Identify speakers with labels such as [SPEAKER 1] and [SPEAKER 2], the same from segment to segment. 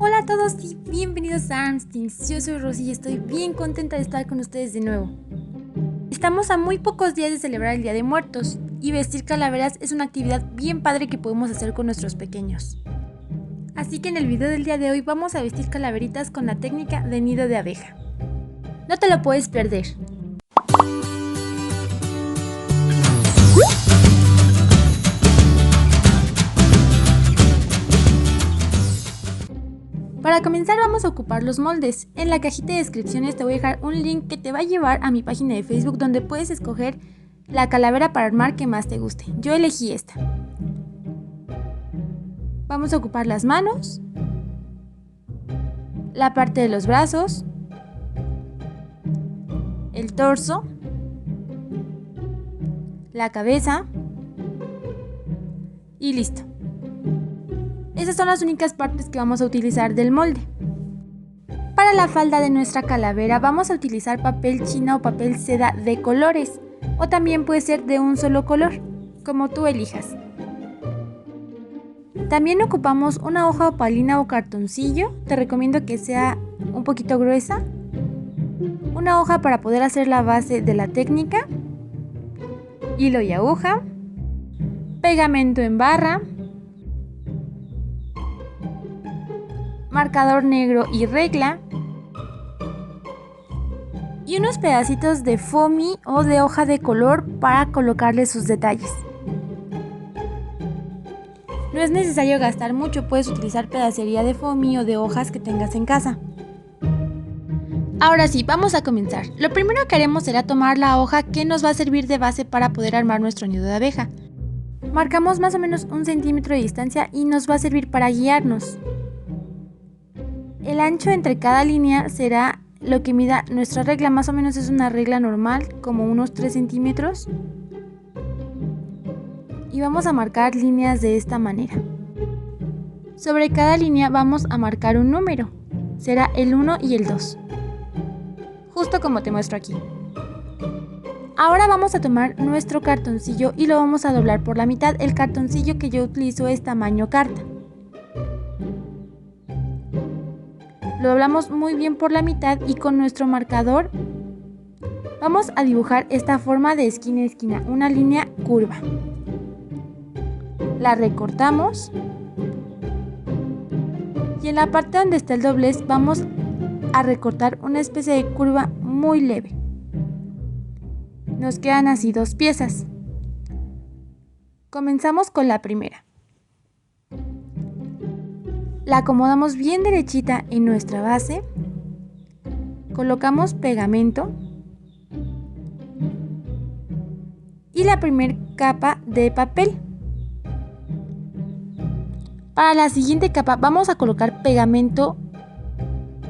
[SPEAKER 1] Hola a todos y bienvenidos a Armstings. Yo soy Rosy y estoy bien contenta de estar con ustedes de nuevo. Estamos a muy pocos días de celebrar el Día de Muertos y vestir calaveras es una actividad bien padre que podemos hacer con nuestros pequeños. Así que en el video del día de hoy vamos a vestir calaveritas con la técnica de nido de abeja. No te lo puedes perder. Para comenzar vamos a ocupar los moldes. En la cajita de descripciones te voy a dejar un link que te va a llevar a mi página de Facebook donde puedes escoger la calavera para armar que más te guste. Yo elegí esta. Vamos a ocupar las manos, la parte de los brazos, el torso, la cabeza y listo. Esas son las únicas partes que vamos a utilizar del molde. Para la falda de nuestra calavera vamos a utilizar papel china o papel seda de colores, o también puede ser de un solo color, como tú elijas. También ocupamos una hoja opalina o cartoncillo, te recomiendo que sea un poquito gruesa, una hoja para poder hacer la base de la técnica, hilo y aguja, pegamento en barra, marcador negro y regla y unos pedacitos de foamy o de hoja de color para colocarle sus detalles. No es necesario gastar mucho, puedes utilizar pedacería de foamy o de hojas que tengas en casa. Ahora sí, vamos a comenzar. Lo primero que haremos será tomar la hoja que nos va a servir de base para poder armar nuestro nido de abeja. Marcamos más o menos 1 centímetro de distancia y nos va a servir para guiarnos. El ancho entre cada línea será lo que mida nuestra regla, más o menos es una regla normal, como unos 3 centímetros. Y vamos a marcar líneas de esta manera. Sobre cada línea vamos a marcar un número, será el 1 y el 2, justo como te muestro aquí. Ahora vamos a tomar nuestro cartoncillo y lo vamos a doblar por la mitad. El cartoncillo que yo utilizo es tamaño carta. Lo doblamos muy bien por la mitad y con nuestro marcador vamos a dibujar esta forma de esquina a esquina, una línea curva. La recortamos y en la parte donde está el doblez vamos a recortar una especie de curva muy leve. Nos quedan así 2 piezas. Comenzamos con la primera. La acomodamos bien derechita en nuestra base, colocamos pegamento y la primera capa de papel. Para la siguiente capa vamos a colocar pegamento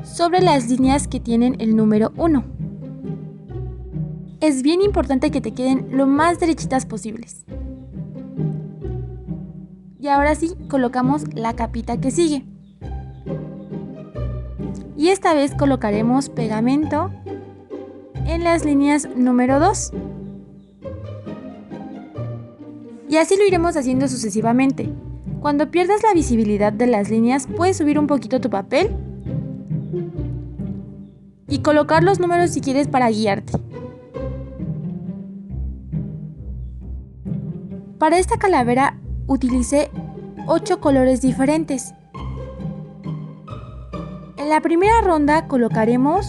[SPEAKER 1] sobre las líneas que tienen el número 1. Es bien importante que te queden lo más derechitas posibles. Y ahora sí, colocamos la capita que sigue. Y esta vez colocaremos pegamento en las líneas número 2. Y así lo iremos haciendo sucesivamente. Cuando pierdas la visibilidad de las líneas, puedes subir un poquito tu papel y colocar los números si quieres para guiarte. Para esta calavera utilicé 8 colores diferentes. En la primera ronda colocaremos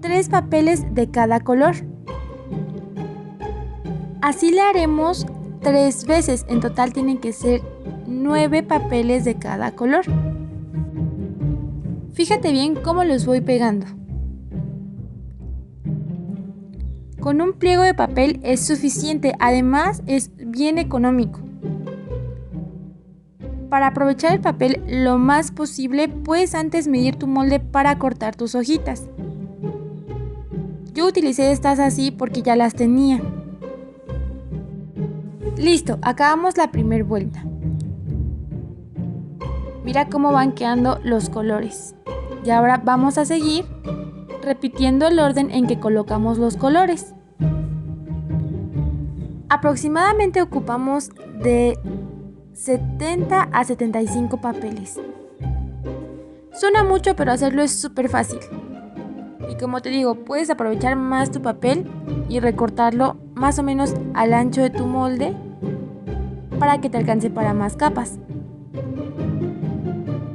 [SPEAKER 1] 3 papeles de cada color. Así le haremos 3 veces, en total tienen que ser 9 papeles de cada color. Fíjate bien cómo los voy pegando. Con un pliego de papel es suficiente, además es bien económico. Para aprovechar el papel lo más posible, puedes antes medir tu molde para cortar tus hojitas. Yo utilicé estas así porque ya las tenía. Listo, acabamos la primera vuelta. Mira cómo van quedando los colores. Y ahora vamos a seguir repitiendo el orden en que colocamos los colores. Aproximadamente ocupamos de 70 a 75 papeles. Suena mucho, pero hacerlo es súper fácil. Y como te digo, puedes aprovechar más tu papel y recortarlo más o menos al ancho de tu molde para que te alcance para más capas.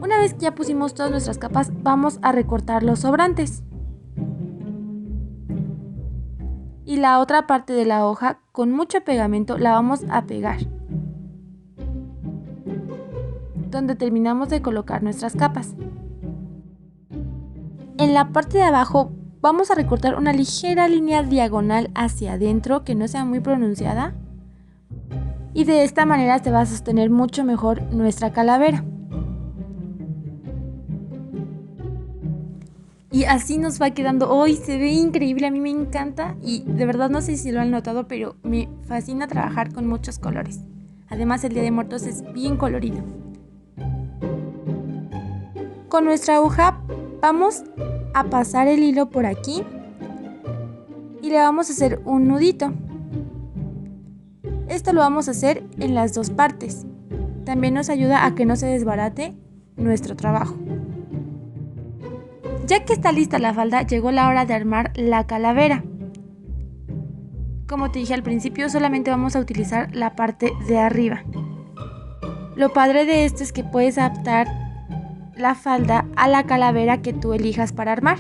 [SPEAKER 1] Una vez que ya pusimos todas nuestras capas, vamos a recortar los sobrantes. Y la otra parte de la hoja, con mucho pegamento, la vamos a pegar donde terminamos de colocar nuestras capas. En la parte de abajo vamos a recortar una ligera línea diagonal hacia adentro que no sea muy pronunciada, y de esta manera se va a sostener mucho mejor nuestra calavera. Y así nos va quedando hoy, se ve increíble, a mí me encanta y de verdad no sé si lo han notado, pero me fascina trabajar con muchos colores. Además el Día de Muertos es bien colorido. Con nuestra aguja vamos a pasar el hilo por aquí y le vamos a hacer un nudito. Esto lo vamos a hacer en las dos partes. También nos ayuda a que no se desbarate nuestro trabajo. Ya que está lista la falda, llegó la hora de armar la calavera. Como te dije al principio, solamente vamos a utilizar la parte de arriba. Lo padre de esto es que puedes adaptar la falda a la calavera que tú elijas para armar.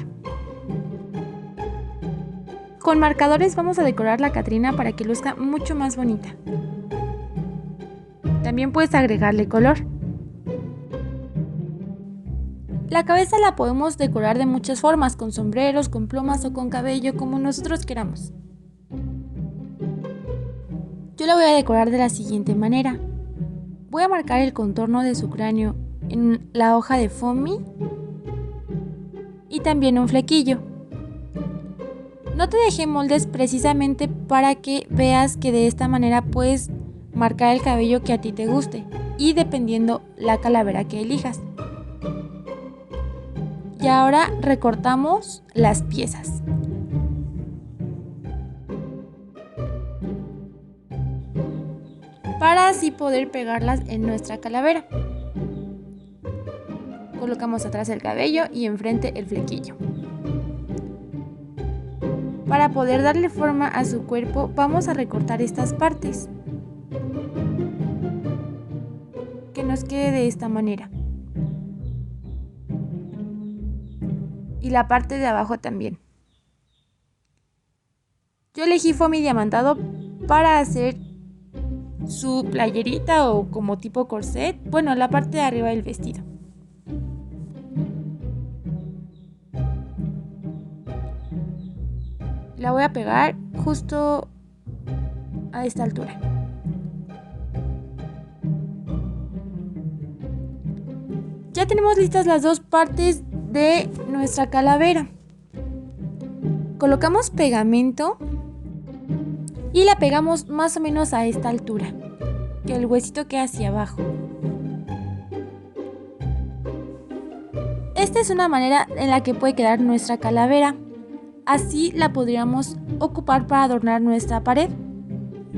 [SPEAKER 1] Con marcadores vamos a decorar la Catrina para que luzca mucho más bonita. También puedes agregarle color. La cabeza la podemos decorar de muchas formas, con sombreros, con plumas o con cabello, como nosotros queramos. Yo la voy a decorar de la siguiente manera. Voy a marcar el contorno de su cráneo en la hoja de foamy y también un flequillo. No te dejé moldes precisamente para que veas que de esta manera puedes marcar el cabello que a ti te guste y dependiendo la calavera que elijas. Y ahora recortamos las piezas. Para así poder pegarlas en nuestra calavera. Colocamos atrás el cabello y enfrente el flequillo. Para poder darle forma a su cuerpo, vamos a recortar estas partes. Que nos quede de esta manera. Y la parte de abajo también. Yo elegí foamy diamantado para hacer su playerita o como tipo corset, bueno, la parte de arriba del vestido. La voy a pegar justo a esta altura. Ya tenemos listas las dos partes de nuestra calavera. Colocamos pegamento y la pegamos más o menos a esta altura, que el huesito quede hacia abajo. Esta es una manera en la que puede quedar nuestra calavera. Así la podríamos ocupar para adornar nuestra pared.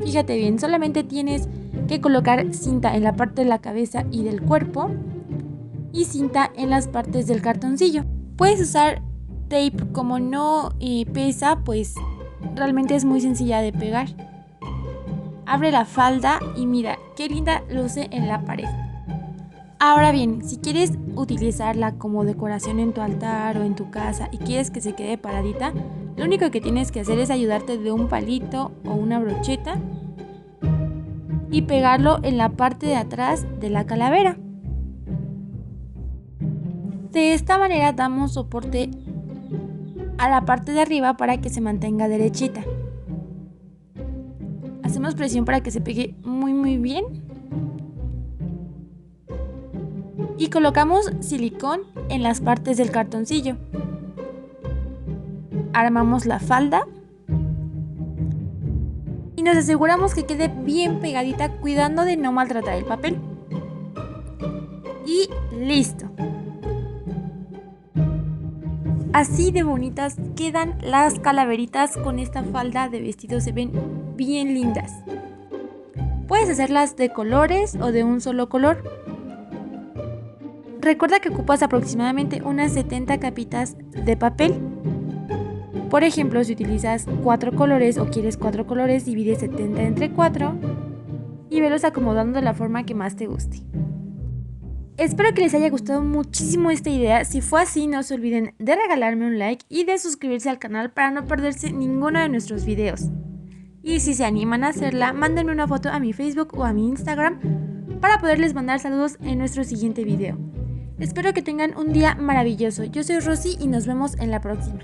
[SPEAKER 1] Fíjate bien, solamente tienes que colocar cinta en la parte de la cabeza y del cuerpo y cinta en las partes del cartoncillo. Puedes usar tape, como no pesa, pues realmente es muy sencilla de pegar. Abre la falda y mira qué linda luce en la pared. Ahora bien, si quieres utilizarla como decoración en tu altar o en tu casa y quieres que se quede paradita, lo único que tienes que hacer es ayudarte de un palito o una brocheta y pegarlo en la parte de atrás de la calavera. De esta manera damos soporte a la parte de arriba para que se mantenga derechita. Hacemos presión para que se pegue muy bien. Y colocamos silicón en las partes del cartoncillo. Armamos la falda. Y nos aseguramos que quede bien pegadita, cuidando de no maltratar el papel. Y listo. Así de bonitas quedan las calaveritas con esta falda de vestido, se ven bien lindas. Puedes hacerlas de colores o de un solo color. Recuerda que ocupas aproximadamente unas 70 capitas de papel. Por ejemplo, si utilizas 4 colores o quieres 4 colores, divide 70 entre 4 y velos acomodando de la forma que más te guste. Espero que les haya gustado muchísimo esta idea. Si fue así, no se olviden de regalarme un like y de suscribirse al canal para no perderse ninguno de nuestros videos. Y si se animan a hacerla, mándenme una foto a mi Facebook o a mi Instagram para poderles mandar saludos en nuestro siguiente video. Espero que tengan un día maravilloso. Yo soy Rosy y nos vemos en la próxima.